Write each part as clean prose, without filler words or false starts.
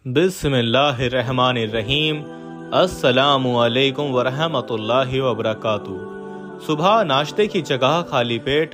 बिस्मिल्लाहिर्रहमानिर्रहीम। अस्सलामु अलैकुम वरहमतुल्लाहि वबरकातुहू। सुबह नाश्ते की जगह खाली पेट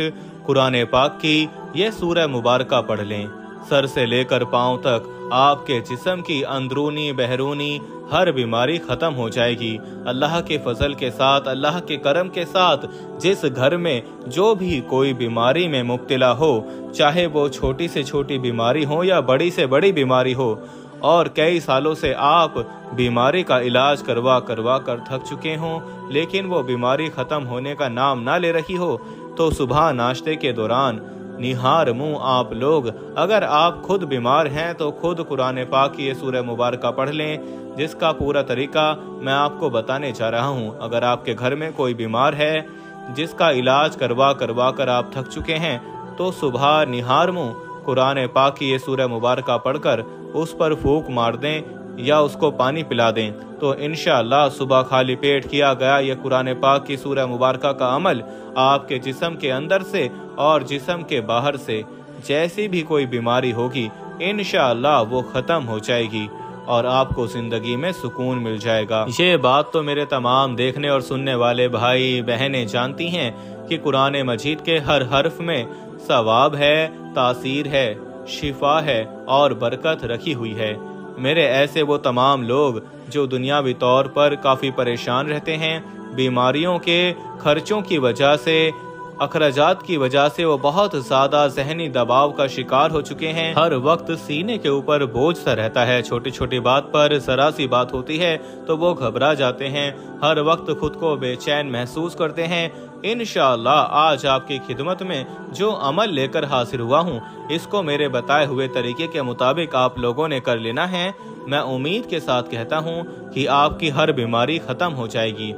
कुरान पाक की ये सूरह मुबारका पढ़ लें। सर से लेकर पाँव तक आपके जिस्म की अंदरूनी बहरूनी हर बीमारी खत्म हो जाएगी। अल्लाह के फजल के साथ, अल्लाह के करम के साथ जिस घर में जो भी कोई बीमारी में मुब्तला हो, चाहे वो छोटी से छोटी बीमारी हो या बड़ी से बड़ी बीमारी हो, और कई सालों से आप बीमारी का इलाज करवा कर थक चुके हों, लेकिन वो बीमारी ख़त्म होने का नाम ना ले रही हो, तो सुबह नाश्ते के दौरान निहार मुंह आप लोग, अगर आप खुद बीमार हैं तो खुद कुरान पाक की ये सूरह मुबारका पढ़ लें, जिसका पूरा तरीका मैं आपको बताने जा रहा हूँ। अगर आपके घर में कोई बीमार है जिसका इलाज करवा कर आप थक चुके हैं, तो सुबह निहार मुंह कुरान पाक की ये सूरह मुबारका पढ़कर उस पर फूंक मार दें या उसको पानी पिला दें, तो इंशाअल्लाह सुबह खाली पेट किया गया ये कुरान पाक की सूरह मुबारका का अमल आपके जिस्म के अंदर से और जिस्म के बाहर से जैसी भी कोई बीमारी होगी, इंशाअल्लाह वो ख़त्म हो जाएगी और आपको ज़िंदगी में सुकून मिल जाएगा। ये बात तो मेरे तमाम देखने और सुनने वाले भाई बहनें जानती हैं कि कुरान मजीद के हर हर्फ में सवाब है, तासीर है, शिफा है और बरकत रखी हुई है। मेरे ऐसे वो तमाम लोग जो दुनियावी तौर पर काफ़ी परेशान रहते हैं, बीमारियों के खर्चों की वजह से, अखराजात की वजह से वो बहुत ज़्यादा ज़हनी दबाव का शिकार हो चुके हैं। हर वक्त सीने के ऊपर बोझ सा रहता है, छोटी छोटी बात पर ज़रा सी बात होती है तो वो घबरा जाते हैं, हर वक्त खुद को बेचैन महसूस करते हैं। इंशाअल्लाह आज आपकी खिदमत में जो अमल लेकर हाजिर हुआ हूँ, इसको मेरे बताए हुए तरीके के मुताबिक आप लोगों ने कर लेना है। मैं उम्मीद के साथ कहता हूँ कि आपकी हर बीमारी ख़त्म हो जाएगी।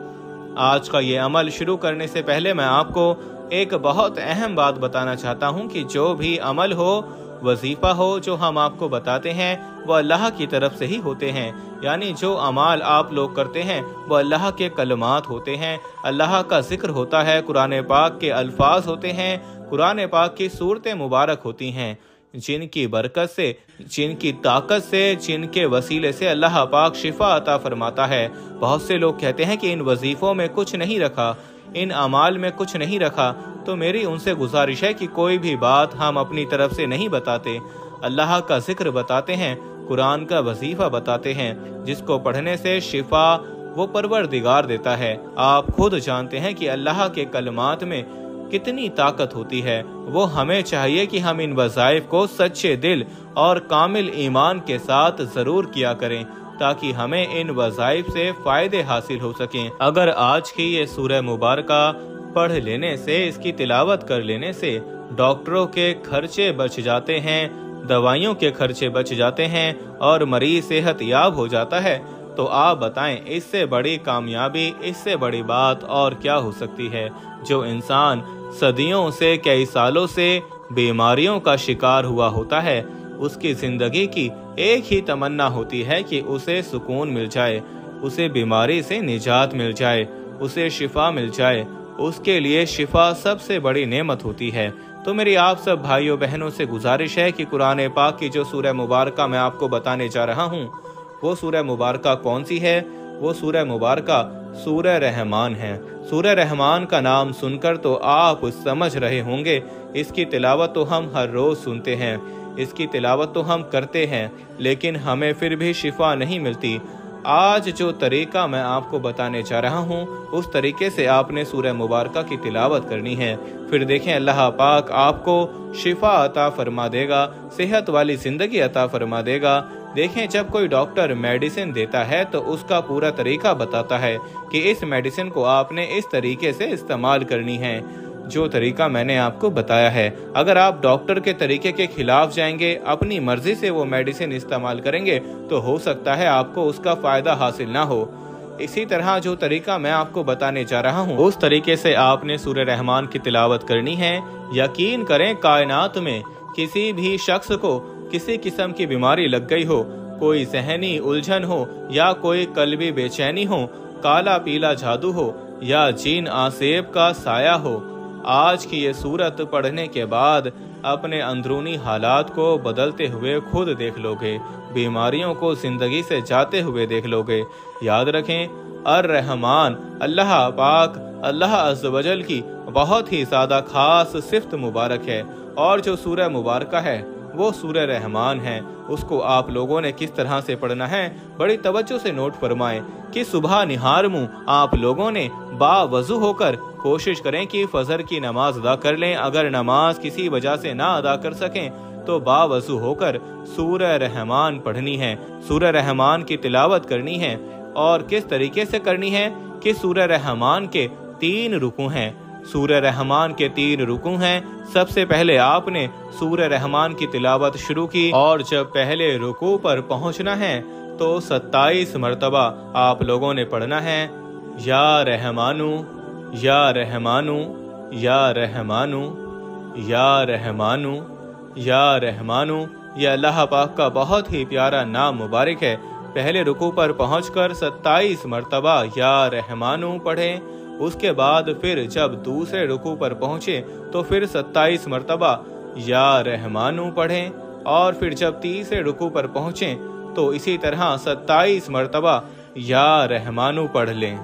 आज का ये अमल शुरू करने से पहले मैं आपको एक बहुत अहम बात बताना चाहता हूँ कि जो भी अमल हो, वजीफ़ा हो, जो हम आपको बताते हैं वो अल्लाह की तरफ से ही होते हैं। यानी जो अमाल आप लोग करते हैं वो अल्लाह के कलमात होते हैं, अल्लाह का जिक्र होता है, कुरान पाक के अल्फाज होते हैं, कुरान पाक की सूरतें मुबारक होती हैं, जिनकी बरकत से, जिनकी ताकत से, जिनके वसीले से अल्लाह पाक शिफा अता फरमाता है। बहुत से लोग कहते हैं कि इन वजीफ़ों में कुछ नहीं रखा, इन अमाल में कुछ नहीं रखा, तो मेरी उनसे गुजारिश है कि कोई भी बात हम अपनी तरफ से नहीं बताते। अल्लाह का जिक्र बताते हैं, कुरान का वजीफ़ा बताते हैं, जिसको पढ़ने से शिफा वो परवरदिगार देता है। आप खुद जानते हैं कि अल्लाह के कलमात में कितनी ताकत होती है। वो हमें चाहिए कि हम इन वज़ाइफ को सच्चे दिल और कामिल ईमान के साथ ज़रूर किया करें, ताकि हमें इन वज़ाइफ से फ़ायदे हासिल हो सकें। अगर आज की ये सूरह मुबारका पढ़ लेने से, इसकी तिलावत कर लेने से डॉक्टरों के खर्चे बच जाते हैं, दवाइयों के खर्चे बच जाते हैं और मरीज सेहत याब हो जाता है, तो आप बताएं इससे बड़ी कामयाबी, इससे बड़ी बात और क्या हो सकती है। जो इंसान सदियों से, कई सालों से बीमारियों का शिकार हुआ होता है, उसकी ज़िंदगी की एक ही तमन्ना होती है कि उसे सुकून मिल जाए, उसे बीमारी से निजात मिल जाए, उसे शिफा मिल जाए। उसके लिए शिफा सबसे बड़ी नेमत होती है। तो मेरी आप सब भाइयों बहनों से गुजारिश है कि कुरान पाक की जो सूरह मुबारका मैं आपको बताने जा रहा हूँ, वो सूरह मुबारका कौन सी है? वो सूरह मुबारका सूरह रहमान है। सूरह रहमान का नाम सुनकर तो आप समझ रहे होंगे, इसकी तिलावत तो हम हर रोज़ सुनते हैं, इसकी तिलावत तो हम करते हैं, लेकिन हमें फिर भी शिफा नहीं मिलती। आज जो तरीका मैं आपको बताने जा रहा हूँ, उस तरीके से आपने सूरह मुबारका की तिलावत करनी है। फिर देखें अल्लाह पाक आपको शिफा अता फरमा देगा, सेहत वाली ज़िंदगी अता फरमा देगा। देखें जब कोई डॉक्टर मेडिसिन देता है तो उसका पूरा तरीका बताता है कि इस मेडिसिन को आपने इस तरीके से इस्तेमाल करनी है, जो तरीका मैंने आपको बताया है। अगर आप डॉक्टर के तरीके के खिलाफ जाएंगे, अपनी मर्जी से वो मेडिसिन इस्तेमाल करेंगे, तो हो सकता है आपको उसका फ़ायदा हासिल ना हो। इसी तरह जो तरीका मैं आपको बताने जा रहा हूँ, उस तरीके से आपने सूरह रहमान की तिलावत करनी है। यकीन करें, कायनात में किसी भी शख्स को किसी किस्म की बीमारी लग गई हो, कोई ज़हनी उलझन हो या कोई कल्बी बेचैनी हो, काला पीला जादू हो या जीन आसेब का साया हो, آج کی یہ سورت پڑھنے کے بعد اپنے اندرونی حالات کو بدلتے ہوئے خود دیکھ لو گے، بیماریوں کو زندگی سے جاتے ہوئے دیکھ لو گے۔ یاد رکھیں، الرحمن اللہ پاک، اللہ عز و جل کی بہت ہی زیادہ خاص صفت مبارک ہے، اور جو سورہ مبارکہ ہے وہ سورہ رحمان ہے۔ اس کو آپ لوگوں نے کس طرح سے پڑھنا ہے، بڑی توجہ سے نوٹ فرمائیں کہ صبح نہار منہ آپ لوگوں نے باوضو ہو کر کوشش کریں کہ فجر کی نماز ادا کر لیں۔ اگر نماز کسی وجہ سے نہ ادا کر سکیں تو باوضو ہو کر سورہ رحمان پڑھنی ہے، سورہ رحمان کی تلاوت کرنی ہے۔ اور کس طریقے سے کرنی ہے کہ سورہ رحمان کے 3 رکوع ہیں۔ سورہ رحمان کے 3 رکوع ہیں۔ سب سے پہلے آپ نے سورہ رحمان کی تلاوت شروع کی، اور جب پہلے رکوع پر پہنچنا ہے تو 27 مرتبہ آپ لوگوں نے پڑھنا ہے، یا رحمانو یا رحمانو یا رحمانو یا رحمانو یا رحمانو۔ یہ اللہ پاک کا بہت ہی پیارا نام مبارک ہے۔ پہلے رکوع پر پہنچ کر 27 مرتبہ یا رحمانو پڑھیں۔ اس کے بعد پھر جب دوسرے رکوع پر پہنچے تو پھر 27 مرتبہ یا رحمانو پڑھیں، اور پھر جب تیسرے رکوع پر پہنچیں تو اسی طرح 27 مرتبہ یا رحمانو پڑھ لیں۔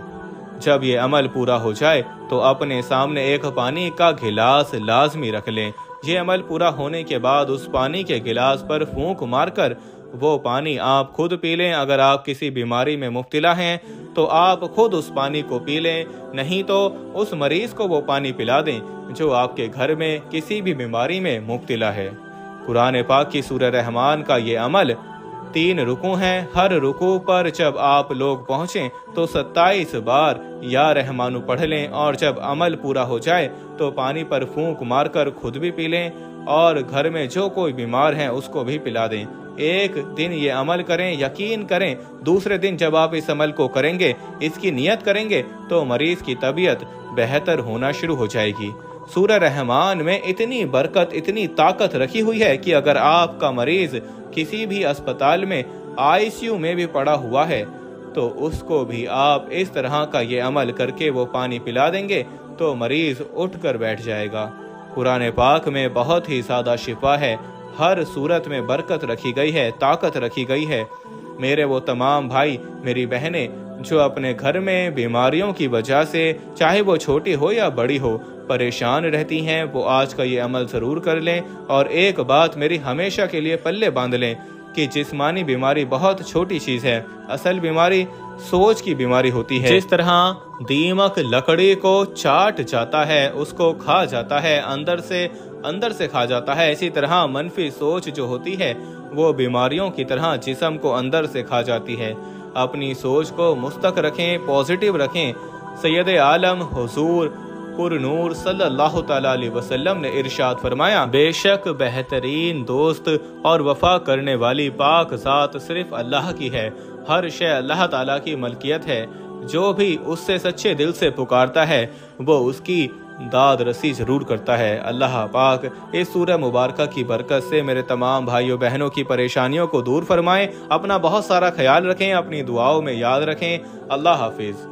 جب یہ عمل پورا ہو جائے تو اپنے سامنے ایک پانی کا گلاس لازمی رکھ لیں۔ یہ عمل پورا ہونے کے بعد اس پانی کے گلاس پر پھونک مار کر وہ پانی آپ خود پی لیں۔ اگر آپ کسی بیماری میں مبتلا ہیں تو آپ خود اس پانی کو پی لیں، نہیں تو اس مریض کو وہ پانی پلا دیں جو آپ کے گھر میں کسی بھی بیماری میں مبتلا ہے۔ قرآن پاک کی سورہ رحمان کا یہ عمل 3 رکوع ہیں۔ ہر رکوع پر جب آپ لوگ پہنچیں تو 27 بار یا رحمانو پڑھ لیں، اور جب عمل پورا ہو جائے تو پانی پر پھونک مار کر خود بھی پی لیں، اور گھر میں جو کوئی بیمار ہے اس کو بھی پلا دیں۔ ایک دن یہ عمل کریں، یقین کریں دوسرے دن جب آپ اس عمل کو کریں گے، اس کی نیت کریں گے تو مریض کی طبیعت بہتر ہونا شروع ہو جائے گی۔ سورہ رحمان میں اتنی برکت، اتنی طاقت رکھی ہوئی ہے کہ اگر آپ کا مریض کسی بھی اسپتال میں ICU میں بھی پڑا ہوا ہے تو اس کو بھی آپ اس طرح کا یہ عمل کر کے وہ پانی پلا دیں گے تو مریض اٹھ کر بیٹھ جائے گا۔ قرآن پاک میں بہت ہی زیادہ شفا ہے، ہر صورت میں برکت رکھی گئی ہے، طاقت رکھی گئی ہے۔ میرے وہ تمام بھائی، میری بہنیں جو اپنے گھر میں بیماریوں کی وجہ سے، چاہے وہ چھوٹی ہو یا بڑی ہو، پریشان رہتی ہیں، وہ آج کا یہ عمل ضرور کر لیں۔ اور ایک بات میری ہمیشہ کے لیے پلے باندھ لیں کہ جسمانی بیماری بہت چھوٹی چیز ہے، اصل بیماری سوچ کی بیماری ہوتی ہے۔ جس طرح دیمک لکڑی کو چاٹ جاتا ہے، اس کو کھا جاتا ہے، اندر سے کھا جاتا ہے، اسی طرح منفی سوچ جو ہوتی ہے وہ بیماریوں کی طرح جسم کو اندر سے کھا جاتی ہے۔ اپنی سوچ کو مستق رکھیں، پازیٹیو رکھیں۔ سید عالم حضور پر نور صلی اللہ تعالی علیہ وسلم نے ارشاد فرمایا، بے شک بہترین دوست اور وفا کرنے والی پاک ذات صرف اللہ کی ہے، ہر شے اللہ تعالیٰ کی ملکیت ہے، جو بھی اس سے سچے دل سے پکارتا ہے وہ اس کی داد رسی ضرور کرتا ہے۔ اللہ پاک اس سورہ مبارکہ کی برکت سے میرے تمام بھائیوں بہنوں کی پریشانیوں کو دور فرمائیں۔ اپنا بہت سارا خیال رکھیں، اپنی دعاؤں میں یاد رکھیں۔ اللہ حافظ۔